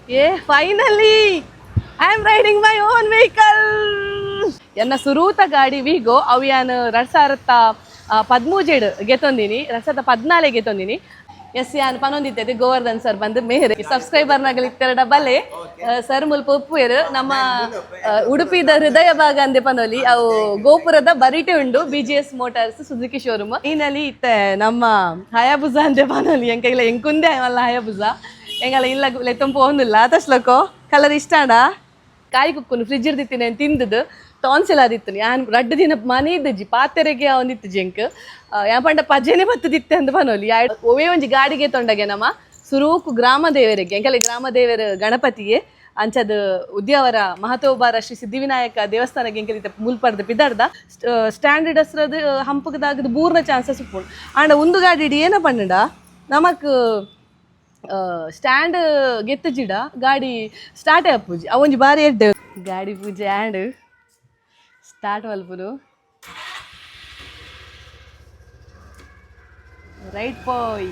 Finally I am riding my own vehicle. ಎನ್ನ ಸುರೂತ ಗಾಡಿ ವಿಗೋ ಅವು ಯಾನ್ 2013 ಗೆತ್ತೊಂದಿನಿ 2014 ಗೆತ್ತೊಂದಿನಿ. ಎಸ್ ಯಾನ್ ಪನೊಂದಿತ್ತೆ ಗೋವರ್ಧನ್ ಸರ್ ಬಂದು ಮೇರೆ ಸಬ್ಸ್ಕ್ರೈಬರ್ ನಗಲಿತ್ತರ ಡಬಲೆ ಸರ್ ಮುಲ್ಪ ಉಪ್ಪುಯರು ನಮ್ಮ ಉಡುಪಿದ ಹೃದಯ ಭಾಗ ಅಂದೆ ಪನೊಲಿ ಅವು ಗೋಪುರದ ಬರಿಟೆ ಉಂಡು BGS ಮೋಟಾರ್ಸ್ ಸುಜುಕಿ ಶೋರೂಮ್ ಈನಲ್ಲಿ ಇತ್ತೆ ನಮ್ಮ ಹಯಾಬುಜಾ ಅಂದೆ ಪನೊಲಿ ಎಂಕೈಲ ಎಂಕುಂದೆ ಮಲ್ಲ ಹಯಾಬುಜಾ ಎಂಗಲ ಇಲ್ಲ ಲೆತ್ತೊಂಪು ಹೋಂದಿಲ್ಲ ತಸ್ಲಕೋ ಕಲರ್ ಇಷ್ಟಾಂಡ ಕಾಯಿ ಕುಕ್ಕುನು ಫ್ರಿಜ್ ಇರ್ದಿತ್ತಿನ ತಿಂದದು ಟಾನ್ಸಿಲ್ ಆದಿತ್ತು ಯಾನ್ ರಡ್ಡು ದಿನ ಮನೆ ಇದ್ದಜ್ಜಿ ಪಾತೆರೆಗೆ ಒಂದಿತ್ತು ಜಂಕ್ ಯಾ ಪಂಡ ಪಜೆನೆ ಬತ್ತದಿತ್ತೆ ಅಂತ ಪನೋಲಿ ಒವೇ ಒಂಜಿ ಗಾಡಿಗೆ ತೊಂಡಗೆ ನಮ್ಮ ಸುರೂಕು ಗ್ರಾಮ ದೇವರಿಗೆ ಎಂಕಲೆ ಗ್ರಾಮ ದೇವರ ಗಣಪತಿಯೇ ಅಂಚದ ಉದ್ಯಾವರ ಮಹತೋಬಾರ ಶ್ರೀ ಸಿದ್ಧಿವಿನಾಯಕ ದೇವಸ್ಥಾನಕ್ಕೆ ಎಂಕಲಿತ ಮುಲ್ಪರ್ದ ಪಿದಾರ್ದ ಸ್ಟ್ಯಾಂಡರ್ಡ್ ಹಸ್ರದು ಹಂಪಕದಾಗದು ಬೂರ್ನ ಚಾನ್ಸಸ್ ಉಪ್ಪುಂಡು ಆಂಡ ಒಂದು ಗಾಡಿ ಇಡಿ ಏನ ಪಂಡ ನಮಕ್ ಸ್ಟ್ಯಾಂಡ್ ಗೆತ್ತ ಜಿಡ ಗಾಡಿ ಸ್ಟಾರ್ಟ್ ಆಪುಜಿ ಅವೊಂಜಿ ಬಾರಿ ಎಡ್ಡೆ ಗಾಡಿ ಪೂಜೆ ಆ್ಯಂಡ್ ಸ್ಟಾರ್ಟ್ ಮಲ್ಪುನು ರೈಟ್ ಬಾಯ್.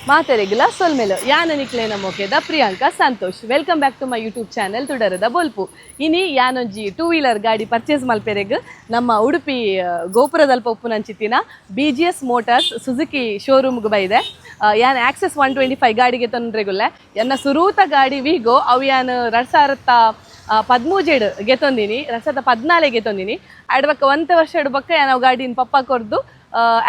ಮಾತೆರೆಗಿಲ್ಲ ಸೊಲ್ಮೆಲು ಯಾನ ನಿಕ್ಲೇನ ಮೊಕೆದ Priyanka Santosh. Welcome back to my YouTube channel ತುಡರದ ಬೊಲ್ಪು. ಇನಿ ಯಾನೊಂಜಿ 2 ವೀಲರ್ ಗಾಡಿ ಪರ್ಚೇಸ್ ಮಲ್ಪೆರೆಗ್ ನಮ್ಮ ಉಡುಪಿ ಗೋಪುರದಲ್ಪ ಉಪ್ಪುನಂಚಿತ್ತಿನ BGS ಮೋಟಾರ್ಸ್ ಸುಜುಕಿ ಶೋರೂಮ್ಗೆ ಬೈದೆ. ಯಾನ್ ಆಕ್ಸೆಸ್ 125 ಗಾಡಿಗೆ ತೊಂದ್ರೆಗುಲ್ಲೆ ಎನ್ನ ಸುರೂತ ಗಾಡಿ ವಿಗೋ ಅವು ಯಾನ್ 2013 ಗೆತ್ತೊಂದಿನಿ 2014 ಗೆತ್ತೊಂದಿನಿ ಆಡ್ಬಕ್ಕ 1 ವರ್ಷ ಇಡ್ಬಕ್ಕ ನಾವು ಗಾಡಿನ ಪಪ್ಪ ಕೊರ್ದು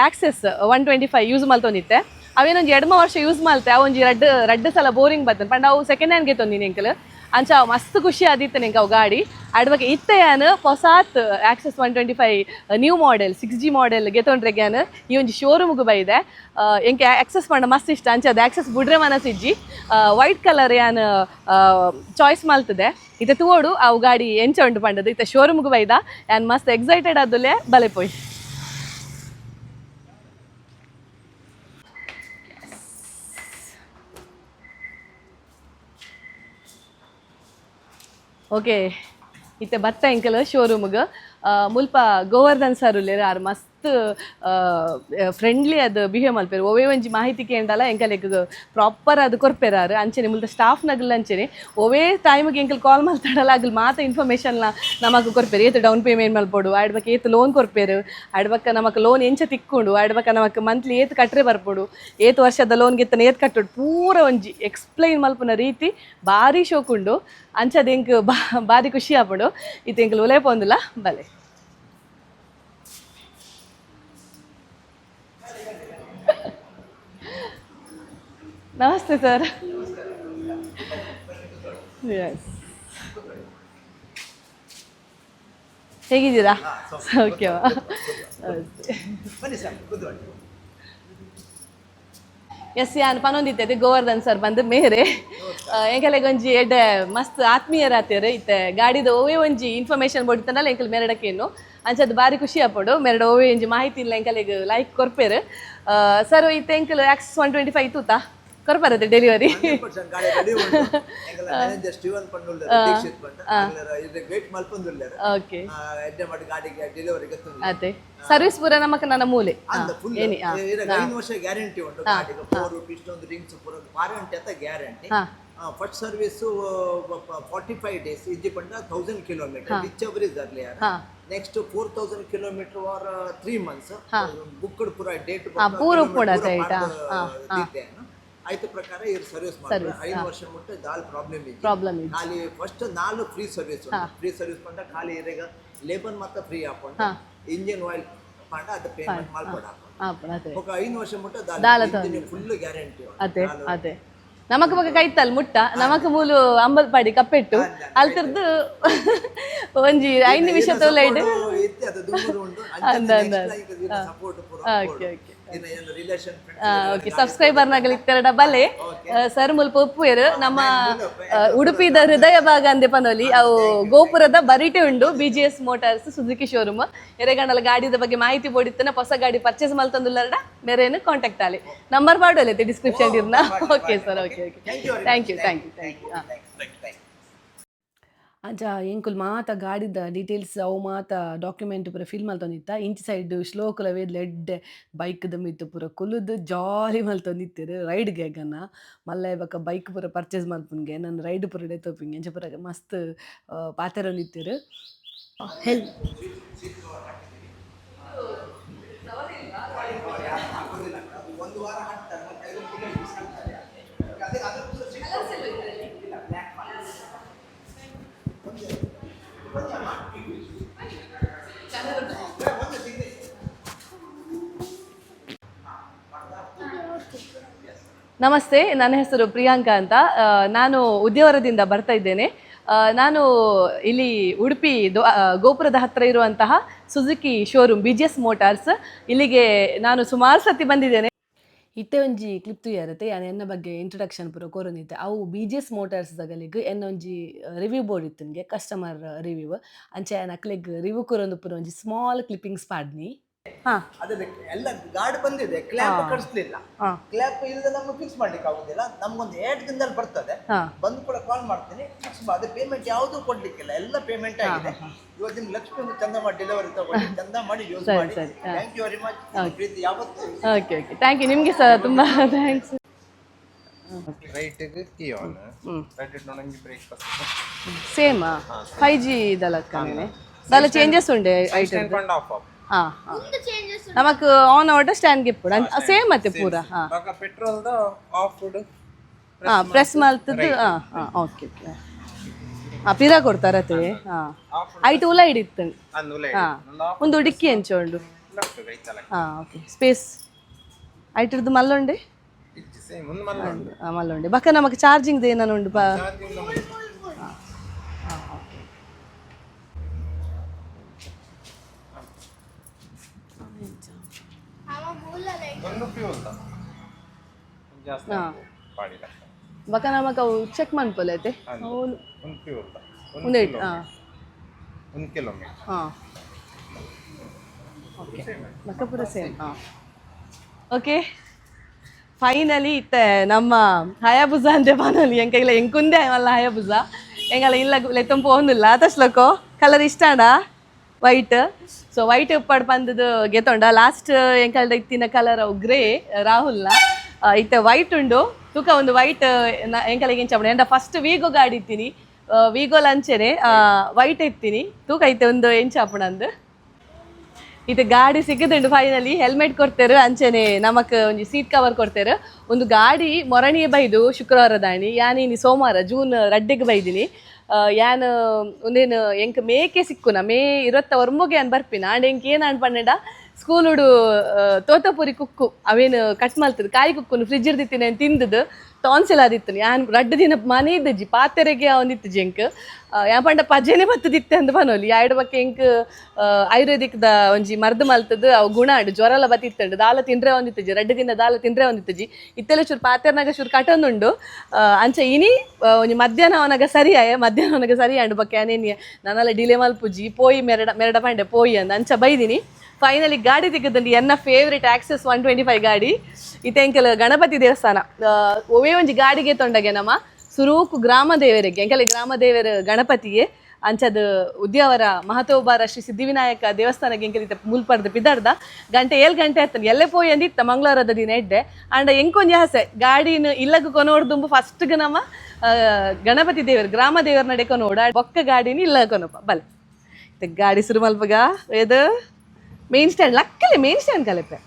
ಆಕ್ಸೆಸ್ 125 ಯೂಸ್ ಮಲ್ತೊಂದಿತ್ತೆ. ಅವೇನೊಂದು 2 ವರ್ಷ ಯೂಸ್ ಮಾಡ್ತೆ ಅವೊಂಜಿ ರಡ್ಡು ಸಲ ಬೋರಿಂಗ್ ಬರ್ತನೆ ಪಂಡ ಅವು ಸೆಕೆಂಡ್ ಹ್ಯಾಂಡ್ ಗೆತ್ತೊಂದಿನಿ ಎಂಕಲ್ ಅಂಚ ಮಸ್ತ್ ಖುಷಿ ಆದಿತ್ತು ನಿಂಗೆ ಅವು ಗಾಡಿ ಆಡ್ಬೇಕು ಇತ್ತೆ ಯಾನು ಹೊಸಾತ್ Access 125 new model 6G model ಗೆತ್ತೊಂಡ್ರೆಗೆ ಯಾನು ಈ ಒಂಜಿ ಶೋರೂಮ್ಗೆ ಬೈದೆ ಎಂಕೆ ಆಕ್ಸೆಸ್ ಪಂಡ ಮಸ್ತ್ ಇಷ್ಟ ಅಂಚ ಅದು ಆಕ್ಸೆಸ್ ಬುಡ್ರೆ ಮನಸ್ಸಿಜ್ಜಿ ವೈಟ್ ಕಲರ್ ಯಾನು ಚಾಯ್ಸ್ ಮಲ್ತದೆ ಇತ್ತೆ ತೂಡು ಅವು ಗಾಡಿ ಎಂಚ ಉಂಟು ಪಂಡದು ಇತ್ತೆ ಶೋರೂಮ್ಗೆ ಬೈದ ಯಾನ್ ಮಸ್ತ್ ಎಕ್ಸೈಟೆಡ್ ಆದುಲೆ ಬಲೆ ಪೋಯ್. ಓಕೆ ಇತ್ತೆ ಬತ್ತ ಎಂಕಲ್ ಶೋರೂಮ್ಗೆ ಮುಲ್ಪ ಗೋವರ್ಧನ್ ಸರ್ ಉಲ್ಲೇರು ಆರು ಮಸ್ತ್ ಫ್ರೆಂಡ್ಲಿ ಅದು ಬಿಹೇವ್ ಮಲ್ಪೇರು ಒವೇ ಒಂಜಿ ಮಾಹಿತಿ ಕೇಂಡಲ್ಲ ಎಂಕಲೆಗ್ ಪ್ರಾಪರ್ ಅದು ಕೊರ್ಪೆರಾರು ಅಂಚೆನೆ ಮುಲ್ದ ಸ್ಟಾಫ್ ನಗಲ್ ಅಂಚೆನೆ ಒವೇ ಟೈಮಿಗೆ ಎಂಕಲ್ ಕಾಲ್ ಮಾಡ್ತಾಡಲ್ಲ ಆಗಲ್ ಮಾತ ಇನ್ಫಾರ್ಮೇಷನ್ನ ನಮಕ್ ಕೊರ್ಪೇರು ಏತು ಡೌನ್ ಪೇಮೆಂಟ್ ಮಲ್ಪೋಡು ಆಡ್ಬೇಕು ಏತು ಲೋನ್ ಕೊರ್ಪೇರು ಆಡ್ಬಕ್ಕ ನಮಕ್ ಲೋನ್ ಎಂಚ ತಿಕ್ಕೊಂಡು ಆಡ್ಬಕ್ಕ ನಮಕ್ ಮಂತ್ಲಿ ಏತು ಕಟ್ರೆ ಬರ್ಪೋಡು ಏತು ವರ್ಷದ ಲೋನ್ ಗೆತ್ತನ ಏತು ಕಟ್ಟೋಡು ಪೂರ ಒಂಜಿ ಎಕ್ಸ್ಪ್ಲೈನ್ ಮಲ್ಪುನ ರೀತಿ ಭಾರಿ ಶೋಕುಂಡು ಅಂಚದ ಎಂಕ್ ಭಾರಿ ಖುಷಿ ಆಪಡು ಇದು ಎಂಕಲ್ ಒಲೆ ಪೋಂದಿಲ್ಲ ಬಲೆ. ನಮಸ್ತೆ ಸರ್. ಹೇಗಿದ್ದೀರಾ? ಓಕೆ ಎಸ್ ಯಾನ್ ಪನೊಂದಿತ್ತೆ ಗೋವರ್ಧನ್ ಸರ್ ಬಂದು ಮೇರೆ ಎಂಕಲೆಗೊಂಜಿ ಎಡ್ಡೆ ಮಸ್ತ್ ಆತ್ಮೀಯರಾತೇರು ಇತ್ತೆ ಗಾಡಿದ ಓವೇ ಒಂಜಿ ಇನ್ಫಾರ್ಮೇಷನ್ ಬೋಡಿತ್ತನಲ್ಲ ಎಂಕಲ್ ಮೆರಡಕ್ಕೇನು ಅಂಚದು ಭಾರಿ ಖುಷಿ ಆಪೋಡು ಮೆರಡ ಓವೇ ಒಂಜಿ ಮಾಹಿತಿ ಇಲ್ಲ ಎಂಕಲೆಗ್ ಲೈಕ್ ಕೊರ್ಪೇರು ಸರ್ ಇತ್ತೆ ಎಂಕಲ್ ಆಕ್ಸೆಸ್ 125 ತೂತಾ ಕೊರ್ಪರತ್ತೆ ಡೆಲಿವರಿ ಓಕೆ ಅದೇ ಸರ್ವಿಸ್ ಪೂರ ನಮಕ್ ನನ್ನ ಮೂಲೆ ಏನಿ ಗ್ಯಾರಂಟಿ ಉಂಟು ಗಾಡಿಗೆ 4 ಪಿಸ್ಟನ್ ರಿಂಗ್ಸ್ ಪೂರ ವಾರಂಟಿ ಅಂತ ಗ್ಯಾರಂಟಿ ಫಸ್ಟ್ ಸರ್ವಿಸ್ 45 ಡೇಸ್ ಇಜ್ಜಿ ಪಂಡ 1000 kilometre whichever is earlier next 4000 kilometre or 3 months booked ಪೂರ ಡೇಟ್ ಪೂರ ಪೂರ ಆಯ್ತು ಪ್ರಕಾರ ಇವ್ರು ಸರ್ವಿಸ್ ಮಾಡ್ತಾರೆ 5 ವರ್ಷ ಮುಟ್ಟ ದಾಲ್ ಪ್ರಾಬ್ಲಮ್ ಇದೆ ಖಾಲಿ ಫಸ್ಟ್ 4 ಫ್ರೀ ಸರ್ವಿಸ್ ಪಂಡ ಖಾಲಿ ಇರೆಗ ಲೇಬರ್ ಮಾತ್ರ ಫ್ರೀ ಹಾಕೊಂಡ ಇಂಜಿನ್ ಆಯಿಲ್ ಪಂಡ ಅದು ಪೇಮೆಂಟ್ ಮಾಡ್ಕೊಡ ఒక 5 ವರ್ಷ ಮುಟ್ಟ ದಾಲ್ ಇಂಜಿನ್ ಫುಲ್ ಗ್ಯಾರಂಟಿ ಅದೇ ನಮಕ್ ಬಗ್ಗೆ ಕೈತಲ್ ಮುಟ್ಟ ನಮಕ್ ಮೂಲು ಅಂಬಲ್ಪಾಡಿ ಕಪ್ಪೆಟ್ಟು ಅಲ್ತಿರ್ದು ಒಂಜಿ 5 ನಿಮಿಷ ತೊಲೈಡ್ ಓಕೆ ಸಬ್ಸ್ಕ್ರೈಬರ್ ನಗಲಿತ್ತರ ಡಬಲೆ ಸರ್ ಮುಲ್ಪ ಉಪ್ಪುಯರು ನಮ್ಮ ಉಡುಪಿದ ಹೃದಯ ಭಾಗ ಅಂದೆ ಪನೋಲಿ ಅವು ಗೋಪುರದ ಬರಿಟೆ ಉಂಡು BGS ಮೋಟಾರ್ಸ್ ಸುಜುಕಿ ಶೋರೂಮ್ ಎರೆಗಂಡಲ ಗಾಡಿದ ಬಗ್ಗೆ ಮಾಹಿತಿ ಬೋಡಿತ್ತನ ಹೊಸ ಗಾಡಿ ಪರ್ಚೇಸ್ ಮಲ್ತಂದುಲ್ಲರಡ ಮೇರೇನು ಕಾಂಟ್ಯಾಕ್ಟ್ ಆಲಿ ನಂಬರ್ ಪಾಡೋಲೈತೆ ಡಿಸ್ಕ್ರಿಪ್ಷನ್ ಇರ್ನ okay sir okay thank you ಅಂಚ ಎಂಕುಲು ಮಾತ ಗಾಡಿದ ಡೀಟೇಲ್ಸ್ ಅವು ಮಾತ ಡಾಕ್ಯುಮೆಂಟ್ ಪೂರ ಫಿಲ್ ಮಲ್ತೊಂದಿತ್ತ ಇಂಚಿ ಸೈಡ್ ಶ್ಲೋಕುಲ ವೇದ್ಲ ಎಡ್ಡೆ ಬೈಕ್ದ ಮಿತ್ತು ಪೂರ ಕುಲುದು ಜಾಲಿ ಮಲ್ತೊಂದಿತ್ತೆರ್ ರೈಡ್ಗೆ ಎಗನ ಮಲ್ಲ ಬೊಕ ಬೈಕ್ ಪೂರ ಪರ್ಚೇಸ್ ಮಲ್ಪುನ್ಗೆ ನನ್ನ ರೈಡ್ ಪೂರ ಡೆತೊಪ್ಪಿಂಗ್ ಎಂಚ ಪೂರ ಮಸ್ತ್ ಪಾತೆರೊಂದಿತ್ತೆರ್ ಹೆಲ್ ನಮಸ್ತೆ, ನನ್ನ ಹೆಸರು ಪ್ರಿಯಾಂಕಾ ಅಂತ. ನಾನು ಉದ್ಯಾವರದಿಂದ ಬರ್ತಾ ಇದ್ದೇನೆ. ನಾನು ಇಲ್ಲಿ ಉಡುಪಿ ಗೋಪುರದ ಹತ್ತಿರ ಇರುವಂತಹ ಸುಜುಕಿ ಶೋರೂಮ್ BGS ಮೋಟಾರ್ಸ್ ಇಲ್ಲಿಗೆ ನಾನು ಸುಮಾರು ಸತಿ ಬಂದಿದ್ದೇನೆ. ಇತ್ತೆ ಒಂಜಿ ಕ್ಲಿಪ್ ತುಯ್ಯಾರತ್ತೆ ಯಾನ್ ಎನ್ನ ಬಗ್ಗೆ ಇಂಟ್ರೊಡಕ್ಷನ್ ಪೂರ ಕೊರೊಂದಿತ್ತೆ ಅವು BGS ಮೋಟಾರ್ಸ್ ದಗಲಿಗ್ ಎನ್ನ ಒಂಜಿ ರಿವ್ಯೂ ಬೋರ್ಡ್ ಇತ್ತನ್ಗೆ ಕಸ್ಟಮರ್ ರಿವ್ಯೂ ಅಂಚೆ ಯಾನ್ ಅಕ್ಲೆಗ್ ರಿವ್ಯೂ ಕೊರೊಂದು ಪೂರ ಒಂಜಿ ಸ್ಮಾಲ್ ಕ್ಲಿಪ್ಪಿಂಗ್ಸ್ ಪಾಡ್ನಿ. ಅದೇ ಎಲ್ಲ ಗಾಡಿ ಬಂದಿದೆ, ಕ್ಲ್ಯಾಪ್ ಕಳಿಸ್ಲಿಲ್ಲ. ಕ್ಲ್ಯಾಪ್ ಇಲ್ಲದೆ ನಮ್ಗೆ ಫಿಕ್ಸ್ ಮಾಡ್ಲಿಕ್ಕೆ ಆಗುದಿಲ್ಲ. ನಮ್ಗೊಂದು 8 ದಿನದಲ್ಲಿ ಬರ್ತದೆ, ಬಂದು ಕೂಡ ಕಾಲ್ ಮಾಡ್ತೀನಿ, ಫಿಕ್ಸ್ ಮಾಡಿ. ಪೇಮೆಂಟ್ ಯಾವುದು ಕೊಡ್ಲಿಕ್ಕಿಲ್ಲ, ಎಲ್ಲ ಪೇಮೆಂಟ್ ಆಗಿದೆ. ಇವತ್ತಿನ ಲಕ್ಷ್ಮಿ ಒಂದು ಚಂದ ಮಾಡಿ ಡೆಲಿವರಿ ತಗೊಂಡು ಚಂದ ಮಾಡಿ ಯೂಸ್ ಮಾಡಿ. Thank you very much. ಪ್ರೀತಿ ಯಾವತ್ತು. ಓಕೆ ಥ್ಯಾಂಕ್ ಯು, ನಿಮಗೆ ಸಹ ತುಂಬಾ ಥ್ಯಾಂಕ್ಸ್. ರೈಟ್ಗೆ ಕೀ ಆನ್ ರೈಟ್ ನೋಡಂಗಿ ಬ್ರೇಕ್ ಫಸ್ಟ್ ಸೇಮ್ 5G ದಲಕ್ಕನೆ ದಲ ಚೇಂಜಸ್ ಉಂಡೆ ಐಟಮ್ ಕೊಂಡ ಆಫ್ ನಮಕ್ ಆನ್ ಆರ್ಡರ್ ಸ್ಟ್ಯಾಂಡ್ ಗಿಪ್ಪುಡು ಸೇಮ್ ಮತ್ತೆ ಪೂರ ಪೆಟ್ರೋಲ್ ದ ಆಫ್ ಫುಡ್ ಪ್ರೆಸ್ ಮಲ್ತದ್ದು ಓಕೆ ಪಿರ ಕೊಡ್ತಾರತೆ ಐಟು ಉಲ ಹಿಡಿತ್ತು ಒಂದು ಉಡಿಕ್ಕಿ ಹೆಂಚೋಂಡು ಓಕೆ ಸ್ಪೇಸ್ ಐಟಿರ್ದು ಮಲ್ಲೊಂಡೆ ಮಲ್ಲೊಂಡೆ ಬಕ್ಕ ನಮಕ್ ಚಾರ್ಜಿಂಗ್ ಏನಾನು ಉಂಡು ಬಕ ನಮಕ್ ಅವು ಚೆಕ್ ಮನ್ಪೊಲೈತೆ ಒಂದು ಕಿಲೋಮೀಟರ್ ಓಕೆ ಬಕ ಪೂರ ಸೇಮ್ ಓಕೆ ಫೈನಲಿ ಇತ್ತೆ ನಮ್ಮ ಹಯಾಬುಜಾ ಅಂತೆ ಬಾನಲ್ಲಿ ಎಂಕೈಲ ಎಂಕುಂದೆ ಮಲ್ಲ ಹಯಾಬುಜಾ ಎಂಗಲ ಇಲ್ಲ ಲೆತ್ತಂ ಪೋಂದಿಲ್ಲ ತಸ್ಲಕೋ ಕಲರ್ ಇಷ್ಟಾಂಡ ವೈಟ್ ಸೊ ವೈಟ್ ಉಪ್ಪಡ್ ಬಂದದ್ದು ಗೆತ್ತೊಂಡ ಲಾಸ್ಟ್ ಎಂಕಲ್ದ ಇತ್ತಿನ ಕಲರ್ ಅವು ಗ್ರೇ ರಾಹುಲ್ನ ಇತ್ತ ವೈಟ್ ಉಂಡು ತೂಕ ಒಂದು ವೈಟ್ ಎಂಕಲಿಗೆ ಎಂಚ ಎಂಡ ಫಸ್ಟ್ ವೀಗೋ ಗಾಡಿ ಇತ್ತೀನಿ ವೀಗೋ ಲಂಚೆನೆ ವೈಟ್ ಇತ್ತೀನಿ ತೂಕ ಐತೆ ಒಂದು ಎಂಚಾಪುಣಂದು ಇದು ಗಾಡಿ ಸಿಗದುಂಡು ಫೈನಲಿ ಹೆಲ್ಮೆಟ್ ಕೊಡ್ತೇರು ಅಂಚೆನೆ ನಮಕ್ ಒಂಜಿ ಸೀಟ್ ಕವರ್ ಕೊಡ್ತೇರು ಒಂದು ಗಾಡಿ ಮೊರಣಿಗೆ ಬೈದು ಶುಕ್ರವಾರ ದಾಣಿ ಯಾನಿ ಸೋಮವಾರ ಜೂನ್ 2ಗೆ ಬೈದಿನಿ ಯಾನ್ ಒಂದೇನು ಎಂಕ್ ಮೇಕೆ ಸಿಕ್ಕುನ ಮೇ 21 ಅನ್ ಬರ್ಪಿನ ಆಂಡ್ ಎಂಕ್ ಏನ್ ಅನ್ಪಂಡ ಸ್ಕೂಲುಡು ತೋತಪುರಿ ಕುಕ್ಕು ಅವೇನು ಕಟ್ ಮಲ್ತದ ಕಾಯಿ ಕುಕ್ಕುನು ಫ್ರಿಜ್ ಇರ್ದಿತ್ತಿನ ತಿಂದದ್ದು ಟಾನ್ಸಿಲ್ ಆದಿತ್ತು ಯಾನ್ 2 ದಿನ ಮನೆ ಇದ್ದಜ್ಜಿ ಪಾತೆರೆಗೆ ಒಂದಿತ್ತು ಜೆಂಕ್ ಯಾ ಪಂಡ ಪಜೆನೆ ಬತ್ತದಿತ್ತೆ ಅಂದ್ ಬನೋಲಿ ಎರಡು ಬಕ್ಕೆ ಎಂಕ್ ಆಯುರ್ವೇದಿಕ್ದ ಒಂಜಿ ಮರ್ದು ಮಲ್ತದ್ದು ಅವು ಗುಣ ಆಡು ಜ್ವರ ಎಲ್ಲ ಬತ್ತಿತ್ತಂಡು ದಾಲ ತಿಂದ್ರೆ ಒಂದಿತ್ತಜ್ಜಿ 2 ದಿನ ದಾಲ ತಿಂದ್ರೆ ಒಂದಿತ್ತಜ್ಜಿ ಇತ್ತೆಲ್ಲ ಚೂರು ಪಾತೆರ್ನಾಗ ಚೂರು ಕಟೊಂದುಂಡು ಅಂಚೆ ಇನಿ ಒಂಜಿ ಮಧ್ಯಾಹ್ನ ಅವನಾಗ ಸರಿ ಅಂಡು ಬಕ್ಕೆ ಅನೇನಿಯ ನಾನೆಲ್ಲ ಡಿಲೇ ಮಲ್ಪುಜಿ ಪೋಯಿ ಮೆರಡ ಪಂಡೆ ಪೋಯಿ ಅಂದ ಅಂಚ ಬೈದಿನಿ. ಫೈನಲಿ ಗಾಡಿ ತೆಗೆದಂಡು ಎನ್ನ ಫೇವ್ರೇಟ್ ಆಕ್ಸೆಸ್ 125 ಗಾಡಿ ಇತ್ತೆಂಕಲ್ ಗಣಪತಿ ದೇವಸ್ಥಾನ ಒವೇ ಒಂಜಿ ಗಾಡಿಗೆ ತೊಂಡಗೆ ನಮ್ಮ ಸುರೂಕು ಗ್ರಾಮ ದೇವರಿಗೆ ಎಂಕಲೆ ಗ್ರಾಮ ದೇವರ ಗಣಪತಿಗೆ ಅಂಚದ ಉದ್ಯಾವರ ಮಹತೋಬಾರ ಶ್ರೀ ಸಿದ್ಧಿವಿನಾಯಕ ದೇವಸ್ಥಾನಕ್ಕೆ ಎಂಕಲಿತ ಮುಲ್ಪರ್ದ ಪಿದಾರ್ದ ಗಂಟೆ 7 ಗಂಟೆ ಆಯ್ತಾನೆ ಎಲ್ಲೇ ಪೋಯಿ ಅಂದಿತ್ತ ಮಂಗಳವಾರದ ದಿನ ಎಡ್ಡೆ ಅಂಡ ಎಂಕೊಂಜಿ ಆಸೆ ಗಾಡಿನ ಇಲ್ಲಗ ಕೊನೋಡ್ದುಂಬು ಫಸ್ಟ್ಗೆ ನಮ್ಮ ಗಣಪತಿ ದೇವರು ಗ್ರಾಮ ದೇವರ ನಡೆ ಕೊನೋಡ ಬೊಕ್ಕ ಗಾಡಿನ ಇಲ್ಲ ಕೊನಪ್ಪ ಬಲ್ ಗಾಡಿ ಸುರು ಮಲ್ಪಗ ಇದು ಮೇನ್ ಸ್ಟ್ಯಾಂಡ್ ಲಕ್ಕಲೆ ಮೇನ್ ಸ್ಟ್ಯಾಂಡ್ ಕಲೆಪೆ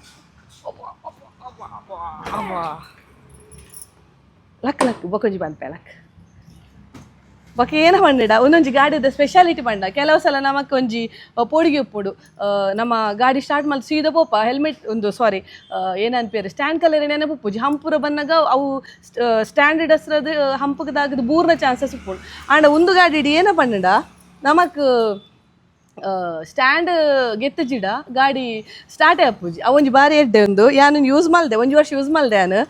ಲಕ್ ಬೊಕೊಂಜಿ ಬಂದ್ಪೆ ಲಕ್ ಬೊಕ ಏನ ಪಂಡ ಒಂದೊಂಜಿ ಗಾಡಿದ ಸ್ಪೆಷಾಲಿಟಿ ಪಂಡ ಕೆಲವು ಸಲ ನಮಕ್ ಒಂಜಿ ಪೋಡಿಗೆ ಉಪ್ಪುಡು ನಮ್ಮ ಗಾಡಿ ಸ್ಟಾರ್ಟ್ ಮಾಡಿ ಸೀದಾ ಪೋಪ ಹೆಲ್ಮೆಟ್ ಒಂದು ಸಾರಿ ಏನನ್ಪೇರು ಸ್ಟ್ಯಾಂಡ್ ಕಲರ್ ನೆನಪುಪ್ಪುಜಿ ಹಂಪುರ ಬಂದಾಗ ಅವು ಸ್ಟ್ಯಾಂಡರ್ಡ್ ಹೆಸ್ರದು ಹಂಪಗದಾಗದು ಬೂರ್ನ ಚಾನ್ಸಸ್ ಉಪ್ಪುಡು ಆಂಡ ಒಂದು ಗಾಡಿ ಇಡಿ ಏನ ಪಂಡ ನಮಕ್ ಸ್ಟ್ಯಾಂಡ್ ಗೆತ್ತಜಿಡ ಗಾಡಿ ಸ್ಟಾರ್ಟೇ ಅಪ್ಪುಜಿ ಅವೊಂಜಿ ಬಾರಿ ಎಡ್ಡೆ ಒಂದು ಯಾನು ಯೂಸ್ ಮಲ್ದೆ ಒಂಜಿ ವರ್ಷ ಯೂಸ್ ಮಲ್ದೆ ನಾನು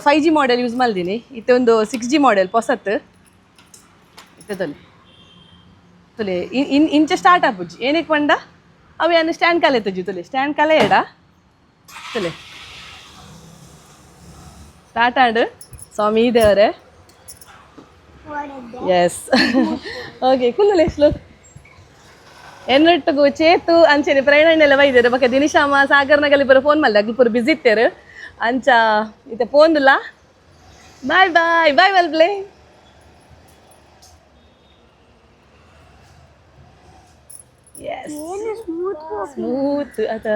5G ಮಾಡೆಲ್ ಯೂಸ್ ಮಲ್ದಿನಿ ಇತ್ತೆ ಒಂದು 6G ಮಾಡೆಲ್ ಪೊಸತ್ ಇತ್ತೆ ತೊಲೆ ಇಂಚೆ ಸ್ಟಾರ್ಟ್ ಆಪುಜಿ ಏನಕ್ಕೆ ಪಂಡ ಅವು ಏನು ಸ್ಟ್ಯಾಂಡ್ ಕಲೆ ತಜ್ಜಿ ತೊಲೆ ಸ್ಟ್ಯಾಂಡ್ ಕಲೆ ಎಡ ತೊಲೆ ಸ್ಟಾರ್ಟ್ ಆಡು ಸ್ವಾಮಿ ದೇವರೇ ಎಸ್ ಓಕೆ ಕುಲ್ಲಲೆ ಶ್ಲೋಕ್ ಎನ್ನೊಟ್ಟಿಗೂ ಚೇತು ಅಂಚೆನೆ ಪ್ರಯಾಣೆಲ್ಲ ಬೈದೇರು ಬಕ್ಕ ದಿನಿಶಾಮ ಸಾಗರ್ನಗಲ್ಲಿ ಬರೋ ಫೋನ್ ಮಲ್ದ ಅಗ್ಲು ಪೂರ ಬಿಸಿ ಇತ್ತೇರು ಅಂಚ ಇತ್ತೆ ಪೋಂದುಲ್ಲ ಬಾಯ್ ಬಾಯ್ ಬಾಯ್ ವಲ್ಬ್ಲೆ ಎಸ್ ಸ್ಮೂತ್ ಅದ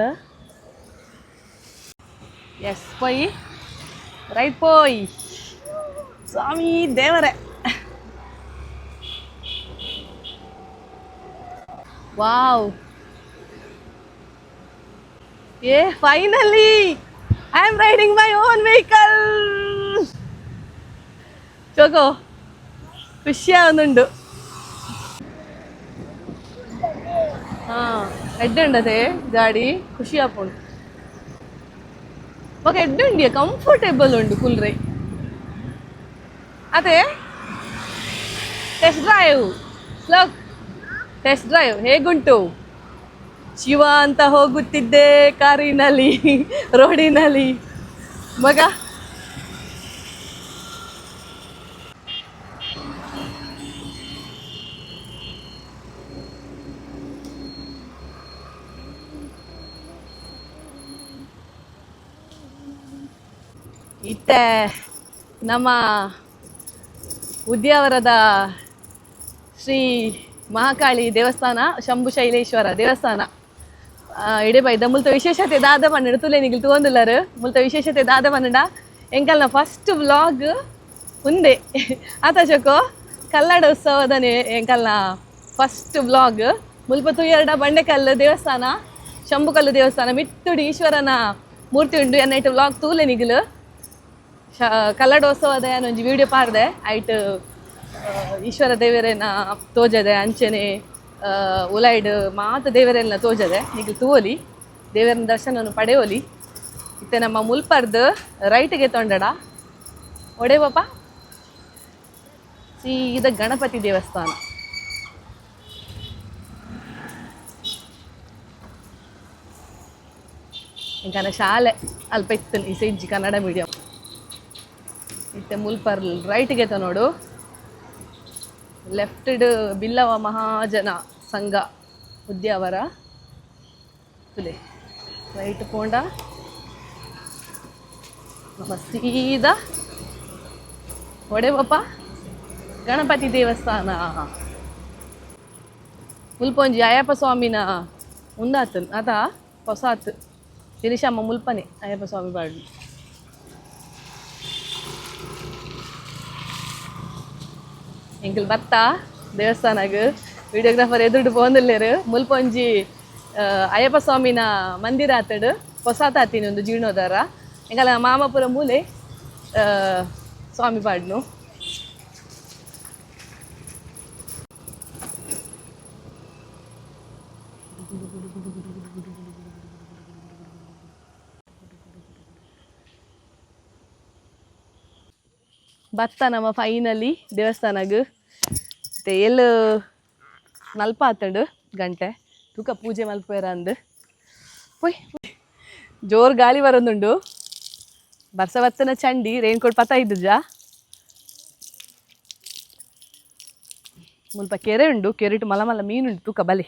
ಎಸ್ ಪೋಯಿ ರೈಟ್ ಪೋಯ್ ಸ್ವಾಮಿ ದೇವರೇ ವಾವ್ ಏ finally I am riding my own vehicle ಚೋಕೋ ಖುಷಿಯ ಒಂದುಂಡು ಹಾ ಎಡ್ಡುಂಡದೆ ಗಾಡಿ ಖುಷಿ ಆಪುಂಡು ఒక ఎడ్డుండి కంఫర్టబుల్ ఉండు కుల్రై ಅದೇ ಟೆಸ್ಟ್ ಡ್ರೈವ್ ಲೋಕ್ ಟೆಸ್ಟ್ ಡ್ರೈವ್ ಹೇಗುಂಟು ಶಿವ ಅಂತ ಹೋಗುತ್ತಿದ್ದೆ ಕಾರಿನಲ್ಲಿ ರೋಡಿನಲ್ಲಿ ಮಗ ಇತ್ತೆ ನಮ್ಮ ಉದ್ಯಾವರದ ಶ್ರೀ ಮಹಾಕಾಳಿ ದೇವಸ್ಥಾನ ಶಂಭು ಶೈಲೇಶ್ವರ ದೇವಸ್ಥಾನ ಇಡೇ ಬೈದ ಮುಲ್ತ ವಿಶೇಷತೆ ದಾದ ಪನ್ನಡ ತುಲೆ ನಿಗಿಲ್ ತಗೊಂದುಲ್ಲರು ಮುಲ್ತ ವಿಶೇಷತೆ ದಾದ ಪನ್ನಡ ಎಂಕಲ್ನ ಫಸ್ಟ್ ವ್ಲಾಗ್ ಉಂದೆ ಆತ ಚೊಕೋ ಕಲ್ಲಡ ಉತ್ಸವದನೆ ಎಂಕಲ್ನ ಫಸ್ಟ್ ವ್ಲಾಗ್ ಮುಲ್ಪ ತುಯ್ಯರ್ಡ ಬಂಡೆಕಲ್ಲು ದೇವಸ್ಥಾನ ಶಂಭುಕಲ್ಲು ದೇವಸ್ಥಾನ ಮಿತ್ತುಡು ಈಶ್ವರನ ಮೂರ್ತಿ ಉಂಡು ಎನ್ನೈಟ್ ವ್ಲಾಗ್ ತೂಲೆ ನಿಗಿಲು ಕಲ್ಲಡೋತ್ಸವದ ಒಂಜಿ ವಿಡಿಯೋ ಪಾರ್ದೆ ಐಟ್ ಈಶ್ವರ ದೇವರೇನ ತೋಜದೆ ಅಂಚನೆ ಉಲೈಡ್ ಮಾತ ದೇವರೆಲ್ಲ ತೋಜದೆ ಈಗ ತೂವಲಿ ದೇವರನ ದರ್ಶನವನ್ನು ಪಡೆಯೋಲಿ ಇತ್ತೆ ನಮ್ಮ ಮುಲ್ಪರ್ದು ರೈಟ್ಗೆ ತೊಂಡಡ ಒಡೆ ಪಾಪ ಸೀದ ಗಣಪತಿ ದೇವಸ್ಥಾನ ಇಂಕನ ಶಾಲೆ ಅಲ್ಪ ಇತ್ತು ಈ ಸೈಜಿ ಕನ್ನಡ ಮೀಡಿಯಂ ಇತ್ತೆ ಮುಲ್ಪರ್ ರೈಟ್ಗೆ ನೋಡು ಲೆಫ್ಟ್ ಬಿಲ್ಲವ ಮಹಾಜನ ಸಂಘ ಉದ್ಯಾವರ ತುಲೆ ರೈಟ್ ಪೋಂಡ ನಮ್ಮ ಸೀದಾ ಒಡೆವಪ್ಪ ಗಣಪತಿ ದೇವಸ್ಥಾನ ಮುಲ್ಪೊಂಜಿ ಅಯ್ಯಪ್ಪ ಸ್ವಾಮಿನ ಮುಂದಾತು ಅದ ಹೊಸಾತ್ ತಿರಿಶಮ್ಮ ಮುಲ್ಪನೆ ಅಯ್ಯಪ್ಪ ಸ್ವಾಮಿ ಬಾಡ್ಲಿ ಎಂಕಲ್ ಬತ್ತಾ ದೇವಸ್ಥಾನಗ ವಿಡಿಯೋಗ್ರಾಫರ್ ಎದುರು ಪೋಂದಿಲ್ಲೇರು ಮುಲ್ಪೊಂಜಿ ಅಯ್ಯಪ್ಪ ಸ್ವಾಮಿನ ಮಂದಿರ ಆತಡು ಹೊಸಾತ ಆತೀನಿ ಒಂದು ಜೀರ್ಣೋದ್ಧಾರ ಎಂಕಲ್ಲ ಮಾಮಾಪುರ ಮೂಲೆ ಸ್ವಾಮಿ ಪಾಡ್ನು ಬತ್ತ ನಮ್ಮ ಫೈನಲಿ ದೇವಸ್ಥಾನಗ ಮತ್ತೆ ಎಲ್ಲಿ ನಲ್ಪ ಆತಂಡು ಗಂಟೆ ತೂಕ ಪೂಜೆ ಮಲ್ಪೇರ ಅಂದು ಪೊಯ್ ಜೋರು ಗಾಳಿ ಬರೋದುಂಡು ಬರ್ಸವತ್ತನ ಚಂಡಿ ರೈನ್ ಕೋಟ್ ಪತ್ತ ಇದ್ದುಜ ಮುಲ್ಪ ಕೆರೆ ಉಂಡು ಕೆರೆಟು ಮಲ ಮಲ ಮೀನುಂಡು ತೂಕ ಬಲೆ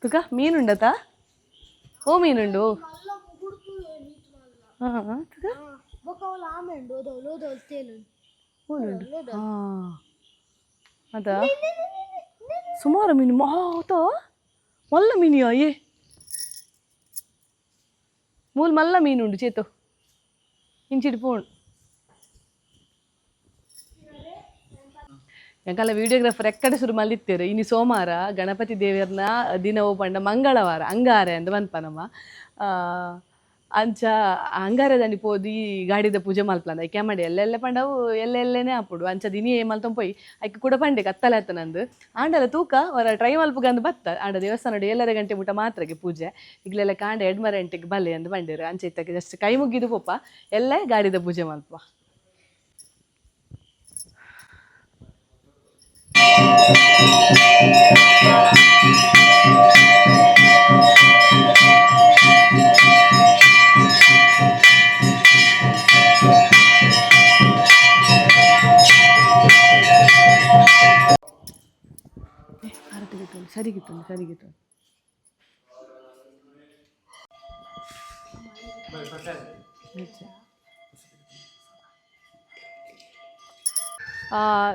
ತೂಕ ಮೀನುಂಡತ ಓ ಮೀನುಂಡು ಅದ ಸುಮಾರು ಮೀನು ಮಾತ ಮಲ್ಲ ಮೀನಿಯಾ ಏ ಮೂಲ್ ಮಲ್ಲ ಮೀನುಂಡು ಚೇತು ಇಂಚಿಟ್ಟು ಪೋಣು ಎಂಕಲ್ಲ ವಿಡಿಯೋಗ್ರಾಫರ್ ಎಕ್ಕಡೆ ಶುರು ಮಲ್ಲಿತ್ತೇರು ಇನ್ನು ಸೋಮವಾರ ಗಣಪತಿ ದೇವರನ್ನ ದಿನವೂ ಪಂಡ ಮಂಗಳವಾರ ಅಂಗಾರೆ ಅಂದ ಮನ್ಪನಮ್ಮ ಅಂಚ ಅಂಗಾರದಂಡಿ ಪೋದಿ ಗಾಡಿದ ಪೂಜೆ ಮಲ್ಪಲಂದ ಐಕೆ ಮಾಡಿ ಎಲ್ಲೆಲ್ಲ ಪಂಡವು ಎಲ್ಲೆಲ್ಲೇನೆ ಆಪುಡು ಅಂಚ ದಿನಿ ಮಲ್ತಂ ಪೋಯಿ ಐಕೆ ಕೂಡ ಪಂಡೆ ಕತ್ತಲೆ ಆತ ನಂದು ಆಂಡಲ ತೂಕ ಅವರ ಟ್ರೈ ಮಲ್ಪಗಂದು ಬತ್ತ ಆಂಡ ದೇವಸ್ಥಾನ 7 ಗಂಟೆ ಮುಟ ಮಾತ್ರಗೆ ಪೂಜೆ ಈಗಲೆಲ್ಲ ಕಾಂಡ 2 ಗಂಟೆಗೆ ಬಲ್ಲೆ ಅಂದು ಬಂದಿರು ಅಂಚೆ ಇತ್ತಕ್ಕೆ ಜಸ್ಟ್ ಕೈ ಮುಗಿದು ಪೋಪ ಎಲ್ಲೇ ಗಾಡಿದ ಪೂಜೆ ಮಲ್ಪ ಕರಿಗಿತ್ತು ಕರಿಗಿತ್ತು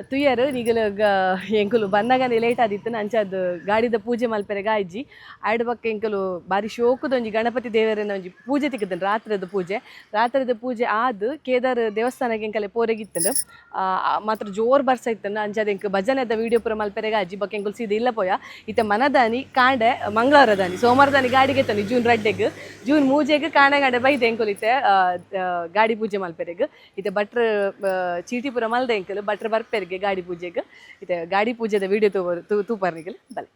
ತುಯ್ಯರು ನಿಗಲು ಎಂಕುಲು ಬಂದಾಗನೆ ಲೇಟ್ ಆದಿತ್ತು ಅಂಚದು ಗಾಡಿದ ಪೂಜೆ ಮಲ್ಪೆರೆ ಗಾಯ್ಜಿ ಆಯ್ಡ್ ಬಕ್ಕ ಎಂಕುಲು ಬಾರಿ ಶೋಕದೊಂಜಿ ಗಣಪತಿ ದೇವರನ್ನ ಒಂಜಿ ಪೂಜೆ ತಿಕ್ಕದನು ರಾತ್ರಿದ ಪೂಜೆ ಆದ್ ಕೇದಾರ್ ದೇವಸ್ಥಾನಕ್ಕೆ ಎಂಕಲೆ ಪೋರೆಗಿತ್ತಂಡು ಮಾತ್ರ ಜೋರ್ ಬರ್ಸ ಇತ್ತಂಡು ಅಂಚದ ಎಂಕ್ ಭಜನೆದ ವಿಡಿಯೋ ಪೂರ ಮಲ್ಪೆರೆ ಗಾಯ್ಜಿ ಬಕ್ಕ ಎಂಕುಲು ಸೀದ ಇಲ್ಲ ಪೋಯ ಇತ್ತೆ ಮನದಾನಿ ಕಾಂಡೆ ಮಂಗಳವಾರ ದಾನಿ ಸೋಮವಾರದಾನಿ ಗಾಡಿಗೆ ಎತ್ತನಿ ಜೂನ್ 2 ಜೂನ್ 3 ಕಾಂಡೆ ಬೈದೆ ಎಂಕುಲು ಇತ್ತೆ ಗಾಡಿ ಪೂಜೆ ಮಲ್ಪೆರೆಗ್ ಇತ್ತೆ ಭಟ್ರು ಚೀಟಿ ಪೂರ ಮಲ್ದೆ ಎಂಕುಲು ಭಟ್ರು ಬರ್ಪೆರ್ಗೆ ಗಾಡಿ ಪೂಜೆಗೆ ಇತ್ತೆ ಗಾಡಿ ಪೂಜೆದ ವಿಡಿಯೋ ತೂಪರ್ನಿಗೆ ಬಲೆ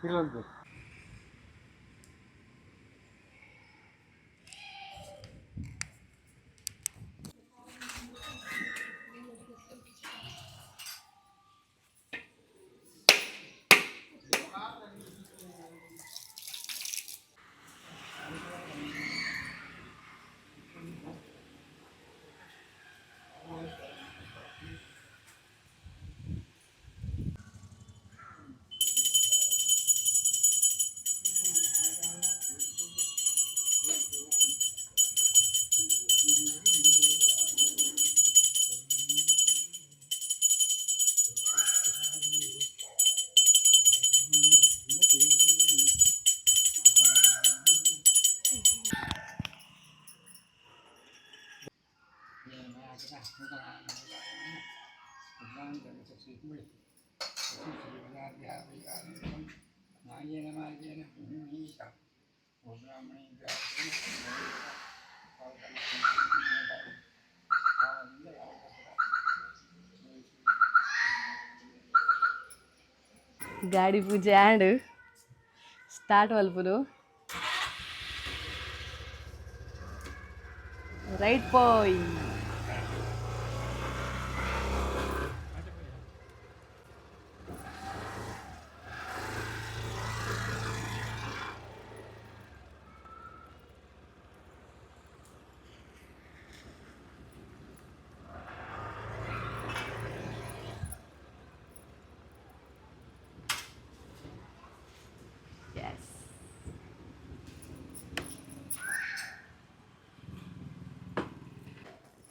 ಇಲ್ಲೊಂದು ಗಾಡಿ ಪೂಜೆ ಆ್ಯಂಡ್ ಸ್ಟಾರ್ಟ್ ಮಲ್ಪುರು ರೈಟ್ ಪೋಯ್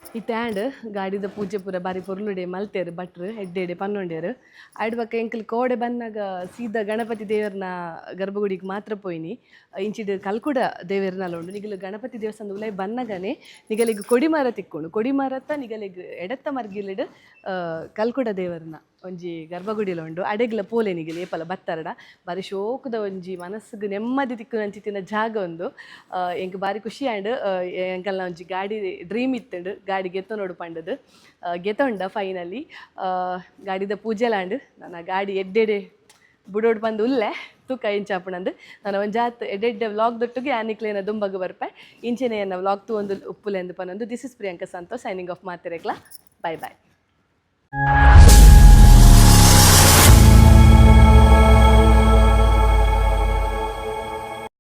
ಈ ಟ್ಯಾಂಡ್ ಗಾಡಿದ ಪೂಜೆ ಪೂರ ಬಾರಿ ಪೊರ್ಲುಡೆ ಮಲ್ತೇರು ಭಟ್ರು ಎಡ್ಡೆಡೆ ಪನ್ನೊಂಡೇರು ಆಯ್ಡ್ ಬಕ್ಕ ಎಂಕಲ್ ಕೋಡೆ ಬಂದಾಗ ಸೀದಾ ಗಣಪತಿ ದೇವರನ ಗರ್ಭಗುಡಿಗೆ ಮಾತ್ರ ಪೋಯ್ನಿ ಇಂಚಿಡ್ ಕಲ್ಕುಡ ದೇವರನೆಲ್ಲ ಉಂಡು ನಿಗಲು ಗಣಪತಿ ದೇವಸ್ಥಾನದ ಉಲೈ ಬನ್ನಗನೆ ನಿಗಲಿಗೆ ಕೊಡಿಮರ ತಿಕ್ಕೊಂಡು ಕೊಡಿಮರತ್ತ ನಿಗಲಿಗೆ ಎಡತ್ತ ಮರ್ಗಿಲಿಡ್ ಕಲ್ಕುಡ ದೇವರನ ಒಂಜಿ ಗರ್ಭಗುಡಿಲ ಉಂಡು ಅಡೆಗ್ಲ ಪೋಲೆ ನಿಗಲಿ ಏಪಲ ಬತ್ತರಡ ಬಾರಿ ಶೋಕದ ಒಂಜಿ ಮನಸ್ಸಿಗೆ ನೆಮ್ಮದಿ ತಿಕ್ಕು ಅಂಚಿತ್ತಿನ ಜಾಗ ಒಂದು ಎಂಕ್ ಬಾರಿ ಖುಷಿ ಆಂಡ್ ಎಂಕಲ್ನ ಒಂಜಿ ಗಾಡಿ ಡ್ರೀಮ್ ಇತ್ತುಂಡು ಗಾಡಿ ಗೆತ್ತೊನೋಡು ಪಂಡದು ಗೆತ್ತೊಂಡ ಫೈನಲಿ ಗಾಡಿದ ಪೂಜೆಲಾಂಡ್ ನನ್ನ ಗಾಡಿ ಎಡ್ಡೆಡೆ ಬುಡೋಡು ಬಂದು ಉಲ್ಲೆ ತೂಕ ಇಂಚಾಪುಣಂದು ನಾನು ಒಂಜಾತ್ ಎಡ್ಡೆಡ್ಡೆ ವ್ಲಾಗ್ ದೊಟ್ಟಿಗೆ ಆನಿಕ್ಲೇನ ದುಂಬಗ ಬರ್ಪೆ ಇಂಚೆನೆಯನ್ನ ವ್ಲಾಗ್ ತೂ ಒಂದು ಉಪ್ಪುಲೆ ಎಂದು ಪನ್ನೊಂದು this is Priyanka Santosh signing off ಮಾತೆರೆಕ್ಲ ಬಾಯ್ ಬಾಯ್.